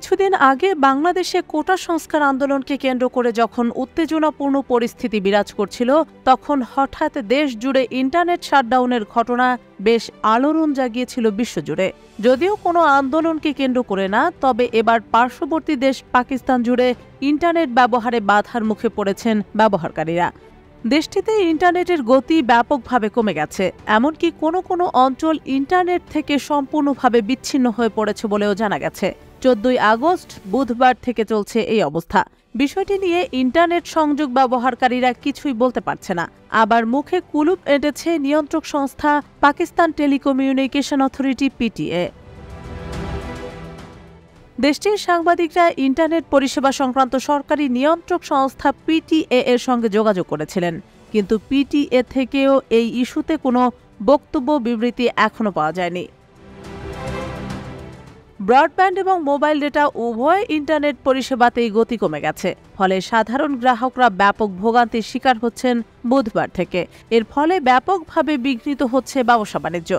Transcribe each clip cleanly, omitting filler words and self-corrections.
কিছুদিন আগে বাংলাদেশে কোটা সংস্কার আন্দোলনকে কেন্দ্র করে যখন উত্তেজনাপূর্ণ পরিস্থিতি বিরাজ করছিল, তখন হঠাৎ দেশ জুড়ে ইন্টারনেট শাটডাউনের ঘটনা বেশ আলোড়ন জাগিয়েছিল বিশ্বজুড়ে। যদিও কোনো আন্দোলনকে কেন্দ্র করে না, তবে এবার পার্শ্ববর্তী দেশ পাকিস্তান জুড়ে ইন্টারনেট ব্যবহারে বাধার মুখে পড়েছেন ব্যবহারকারীরা। দেশটিতে ইন্টারনেটের গতি ব্যাপকভাবে কমে গেছে, এমনকি কোনো কোনো অঞ্চল ইন্টারনেট থেকে সম্পূর্ণভাবে বিচ্ছিন্ন হয়ে পড়েছে বলেও জানা গেছে। 14 আগস্ট বুধবার থেকে চলছে এই অবস্থা। বিষয়টি নিয়ে ইন্টারনেট সংযোগ ব্যবহারকারীরা কিছুই বলতে পারছে না। আবার মুখে কুলুপ এঁটেছে নিয়ন্ত্রক সংস্থা পাকিস্তান টেলিকমিউনিকেশন অথরিটি পিটিএ। দেশটির সাংবাদিকরা ইন্টারনেট পরিষেবা সংক্রান্ত সরকারি নিয়ন্ত্রক সংস্থা পিটিএ এর সঙ্গে যোগাযোগ করেছিলেন, কিন্তু পিটিএ থেকেও এই ইস্যুতে কোনো বক্তব্য বিবৃতি এখনো পাওয়া যায়নি। ব্রডব্যান্ড এবং মোবাইল ডেটা উভয় ইন্টারনেট পরিষেবাতেই গতি কমে গেছে, ফলে সাধারণ গ্রাহকরা ব্যাপক ভোগান্তির শিকার হচ্ছেন বুধবার থেকে। এর ফলে ব্যাপকভাবে বিঘ্নিত হচ্ছে ব্যবসা বাণিজ্য।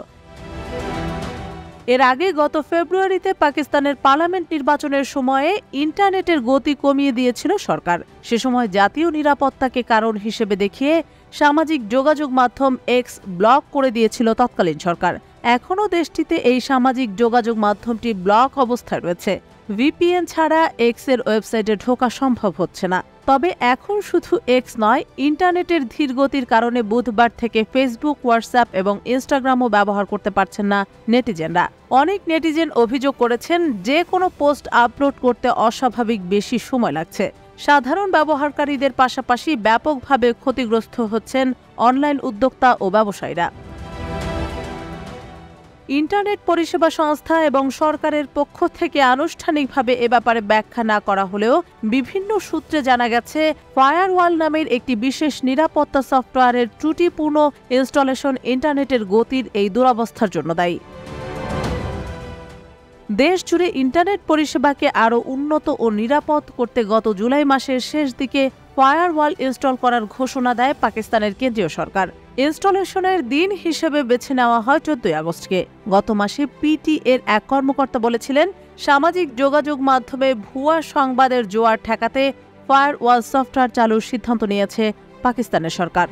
এর আগে গত ফেব্রুয়ারিতে পাকিস্তানের পার্লামেন্ট নির্বাচনের সময়ে ইন্টারনেটের গতি কমিয়ে দিয়েছিল সরকার। সে সময় জাতীয় নিরাপত্তাকে কারণ হিসেবে দেখিয়ে সামাজিক যোগাযোগ মাধ্যম এক্স ব্লক করে দিয়েছিল তৎকালীন সরকার। এখনও দেশটিতে এই সামাজিক যোগাযোগ মাধ্যমটি ব্লক অবস্থায় রয়েছে। ভিপিএন ছাড়া এক্স এর ওয়েবসাইটে ঢোকা সম্ভব হচ্ছে না। তবে এখন শুধু এক্স নয়, ইন্টারনেটের ধীর গতির কারণে বুধবার থেকে ফেসবুক, হোয়াটসঅ্যাপ এবং ইনস্টাগ্রামও ব্যবহার করতে পারছেন না নেটিজেনরা। অনেক নেটিজেন অভিযোগ করেছেন যে কোনো পোস্ট আপলোড করতে অস্বাভাবিক বেশি সময় লাগছে। সাধারণ ব্যবহারকারীদের পাশাপাশি ব্যাপকভাবে ক্ষতিগ্রস্ত হচ্ছেন অনলাইন উদ্যোক্তা ও ব্যবসায়ীরা। ইন্টারনেট পরিষেবা সংস্থা এবং সরকারের পক্ষ থেকে আনুষ্ঠানিকভাবে এ ব্যাপারে ব্যাখ্যা না করা হলেও বিভিন্ন সূত্রে জানা গেছে, ফায়ারওয়াল নামের একটি বিশেষ নিরাপত্তা সফটওয়্যারের ত্রুটিপূর্ণ ইনস্টলেশন ইন্টারনেটের গতির এই দুরবস্থার জন্য দায়ী। দেশ জুড়ে ইন্টারনেট পরিষেবাকে আরও উন্নত ও নিরাপদ করতে গত জুলাই মাসের শেষ দিকে ফায়ারওয়াল ইনস্টল করার ঘোষণা দেয় পাকিস্তানের কেন্দ্রীয় সরকার। ইনস্টলেশনের দিন হিসেবে বেছে নেওয়া হয় 14 আগস্টকে। গত মাসে পিটিএর এক কর্মকর্তা বলেছিলেন, সামাজিক যোগাযোগ মাধ্যমে ভুয়া সংবাদের জোয়ার ঠেকাতে ফায়ারওয়াল সফটওয়্যার চালুর সিদ্ধান্ত নিয়েছে পাকিস্তানের সরকার।